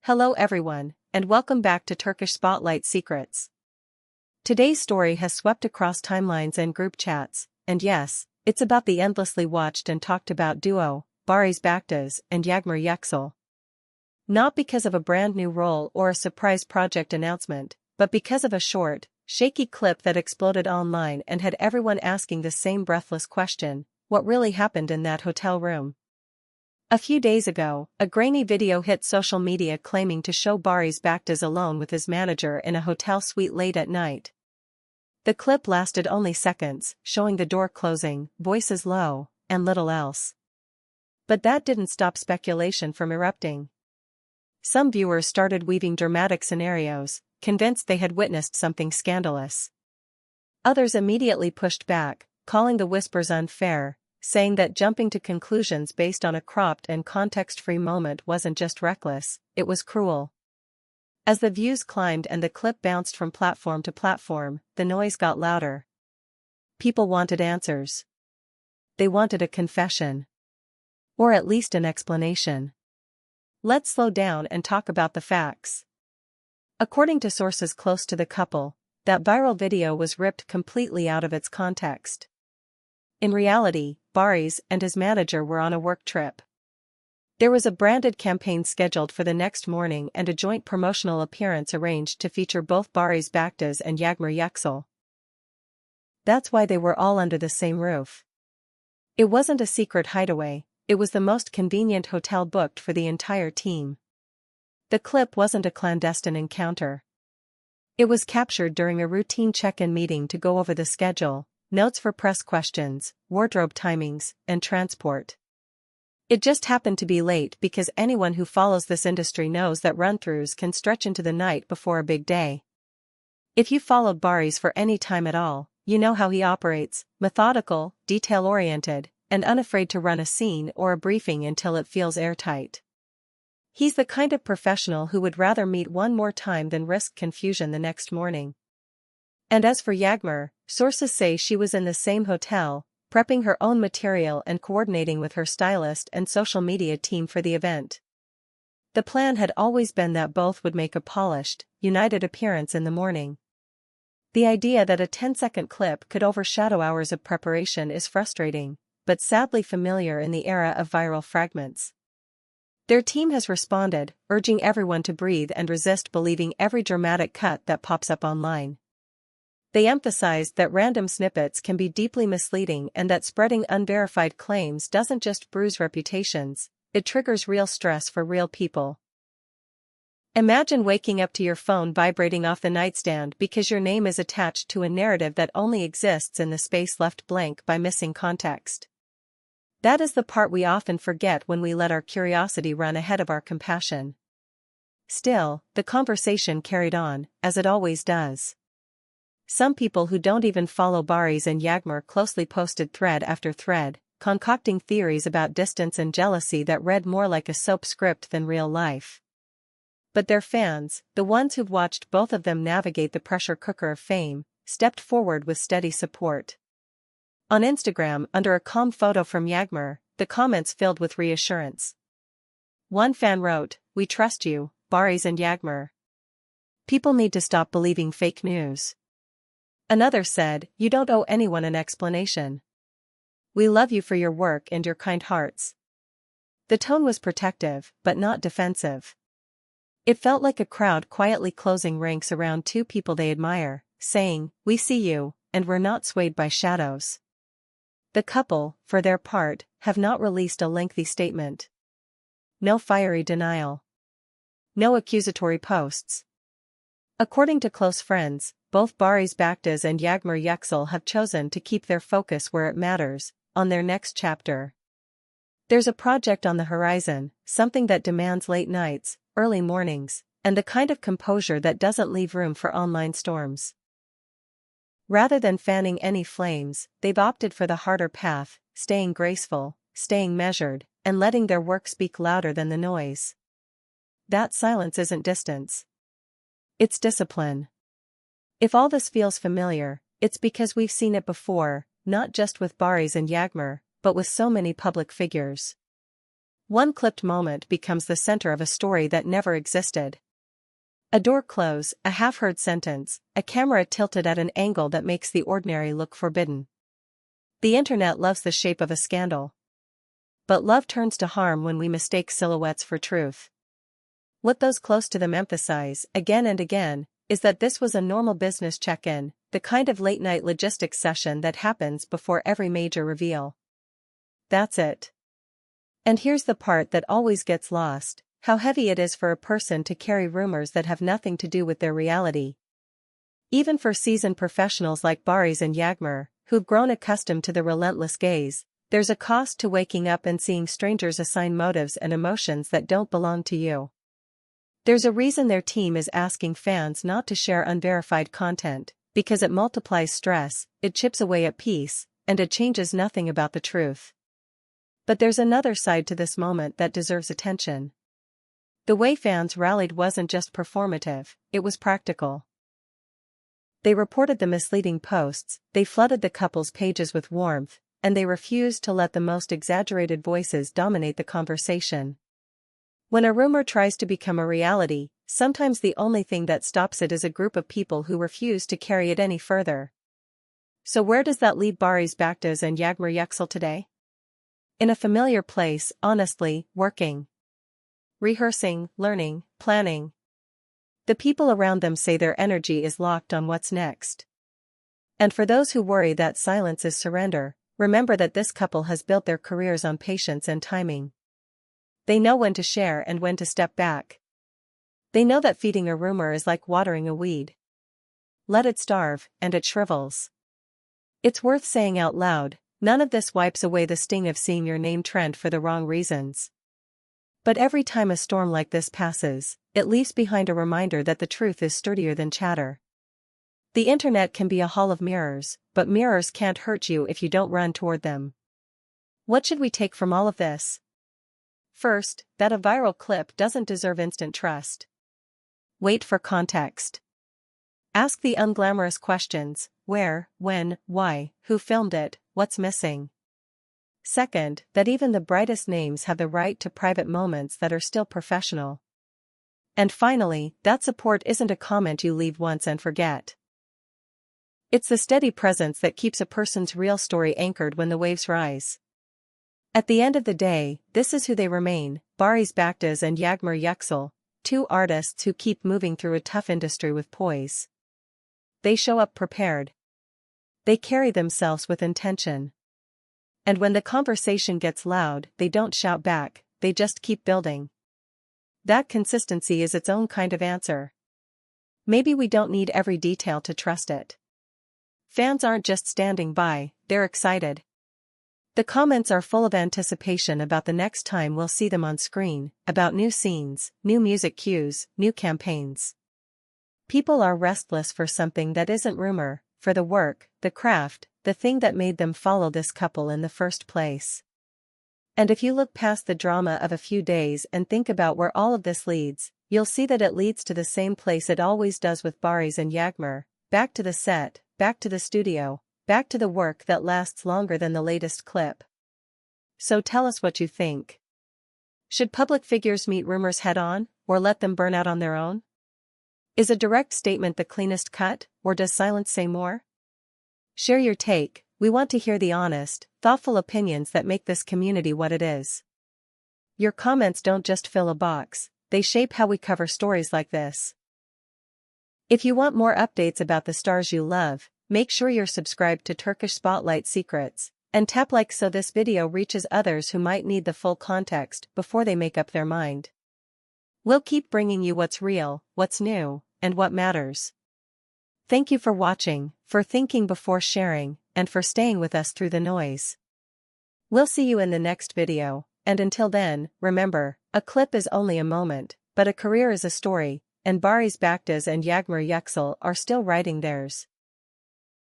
Hello everyone, and welcome back to Turkish Spotlight Secrets. Today's story has swept across timelines and group chats, and yes, it's about the endlessly watched and talked about duo, Barış Baktaş and Yağmur Yüksel. Not because of a brand new role or a surprise project announcement, but because of a short, shaky clip that exploded online and had everyone asking the same breathless question: what really happened in that hotel room? A few days ago, a grainy video hit social media claiming to show Barış Baktaş alone with his manager in a hotel suite late at night. The clip lasted only seconds, showing the door closing, voices low, and little else. But that didn't stop speculation from erupting. Some viewers started weaving dramatic scenarios, convinced they had witnessed something scandalous. Others immediately pushed back, calling the whispers unfair, saying that jumping to conclusions based on a cropped and context-free moment wasn't just reckless, it was cruel. As the views climbed and the clip bounced from platform to platform, the noise got louder. People wanted answers. They wanted a confession. Or at least an explanation. Let's slow down and talk about the facts. According to sources close to the couple, that viral video was ripped completely out of its context. In reality, Barış and his manager were on a work trip. There was a branded campaign scheduled for the next morning and a joint promotional appearance arranged to feature both Barış Baktaş and Yağmur Yüksel. That's why they were all under the same roof. It wasn't a secret hideaway, it was the most convenient hotel booked for the entire team. The clip wasn't a clandestine encounter. It was captured during a routine check-in meeting to go over the schedule, notes for press questions, wardrobe timings, and transport. It just happened to be late because anyone who follows this industry knows that run-throughs can stretch into the night before a big day. If you followed Barış for any time at all, you know how he operates: methodical, detail-oriented, and unafraid to run a scene or a briefing until it feels airtight. He's the kind of professional who would rather meet one more time than risk confusion the next morning. And as for Yağmur, sources say she was in the same hotel, prepping her own material and coordinating with her stylist and social media team for the event. The plan had always been that both would make a polished, united appearance in the morning. The idea that a 10-second clip could overshadow hours of preparation is frustrating, but sadly familiar in the era of viral fragments. Their team has responded, urging everyone to breathe and resist believing every dramatic cut that pops up online. They emphasized that random snippets can be deeply misleading and that spreading unverified claims doesn't just bruise reputations, it triggers real stress for real people. Imagine waking up to your phone vibrating off the nightstand because your name is attached to a narrative that only exists in the space left blank by missing context. That is the part we often forget when we let our curiosity run ahead of our compassion. Still, the conversation carried on, as it always does. Some people who don't even follow Barış and Yağmur closely posted thread after thread, concocting theories about distance and jealousy that read more like a soap script than real life. But their fans, the ones who've watched both of them navigate the pressure cooker of fame, stepped forward with steady support. On Instagram, under a calm photo from Yağmur, the comments filled with reassurance. One fan wrote, "We trust you, Barış and Yağmur. People need to stop believing fake news." Another said, "You don't owe anyone an explanation. We love you for your work and your kind hearts." The tone was protective, but not defensive. It felt like a crowd quietly closing ranks around two people they admire, saying, "We see you, and we're not swayed by shadows." The couple, for their part, have not released a lengthy statement. No fiery denial. No accusatory posts. According to close friends, both Barış Baktaş and Yağmur Yüksel have chosen to keep their focus where it matters, on their next chapter. There's a project on the horizon, something that demands late nights, early mornings, and the kind of composure that doesn't leave room for online storms. Rather than fanning any flames, they've opted for the harder path, staying graceful, staying measured, and letting their work speak louder than the noise. That silence isn't distance. It's discipline. If all this feels familiar, it's because we've seen it before, not just with Barış and Yağmur, but with so many public figures. One clipped moment becomes the center of a story that never existed. A door close, a half-heard sentence, a camera tilted at an angle that makes the ordinary look forbidden. The internet loves the shape of a scandal. But love turns to harm when we mistake silhouettes for truth. What those close to them emphasize, again and again, is that this was a normal business check-in, the kind of late-night logistics session that happens before every major reveal. That's it. And here's the part that always gets lost: how heavy it is for a person to carry rumors that have nothing to do with their reality. Even for seasoned professionals like Barış and Yağmur, who've grown accustomed to the relentless gaze, there's a cost to waking up and seeing strangers assign motives and emotions that don't belong to you. There's a reason their team is asking fans not to share unverified content, because it multiplies stress, it chips away at peace, and it changes nothing about the truth. But there's another side to this moment that deserves attention. The way fans rallied wasn't just performative, it was practical. They reported the misleading posts, they flooded the couple's pages with warmth, and they refused to let the most exaggerated voices dominate the conversation. When a rumor tries to become a reality, sometimes the only thing that stops it is a group of people who refuse to carry it any further. So where does that leave Barış, Baktaş and Yağmur Yüksel today? In a familiar place, honestly, working. Rehearsing, learning, planning. The people around them say their energy is locked on what's next. And for those who worry that silence is surrender, remember that this couple has built their careers on patience and timing. They know when to share and when to step back. They know that feeding a rumor is like watering a weed. Let it starve, and it shrivels. It's worth saying out loud, none of this wipes away the sting of seeing your name trend for the wrong reasons. But every time a storm like this passes, it leaves behind a reminder that the truth is sturdier than chatter. The internet can be a hall of mirrors, but mirrors can't hurt you if you don't run toward them. What should we take from all of this? First, that a viral clip doesn't deserve instant trust. Wait for context. Ask the unglamorous questions: where, when, why, who filmed it, what's missing. Second, that even the brightest names have the right to private moments that are still professional. And finally, that support isn't a comment you leave once and forget. It's the steady presence that keeps a person's real story anchored when the waves rise. At the end of the day, this is who they remain: Barış, Baktaş and Yağmur Yüksel, two artists who keep moving through a tough industry with poise. They show up prepared. They carry themselves with intention. And when the conversation gets loud, they don't shout back, they just keep building. That consistency is its own kind of answer. Maybe we don't need every detail to trust it. Fans aren't just standing by, they're excited. The comments are full of anticipation about the next time we'll see them on screen, about new scenes, new music cues, new campaigns. People are restless for something that isn't rumor, for the work, the craft, the thing that made them follow this couple in the first place. And if you look past the drama of a few days and think about where all of this leads, you'll see that it leads to the same place it always does with Barış and Yağmur: back to the set, back to the studio, back to the work that lasts longer than the latest clip. So tell us what you think. Should public figures meet rumors head-on, or let them burn out on their own? Is a direct statement the cleanest cut, or does silence say more? Share your take. We want to hear the honest, thoughtful opinions that make this community what it is. Your comments don't just fill a box, they shape how we cover stories like this. If you want more updates about the stars you love, make sure you're subscribed to Turkish Spotlight Secrets, and tap like so this video reaches others who might need the full context before they make up their mind. We'll keep bringing you what's real, what's new, and what matters. Thank you for watching, for thinking before sharing, and for staying with us through the noise. We'll see you in the next video, and until then, remember, a clip is only a moment, but a career is a story, and Barış, Baktaş and Yağmur Yüksel are still writing theirs.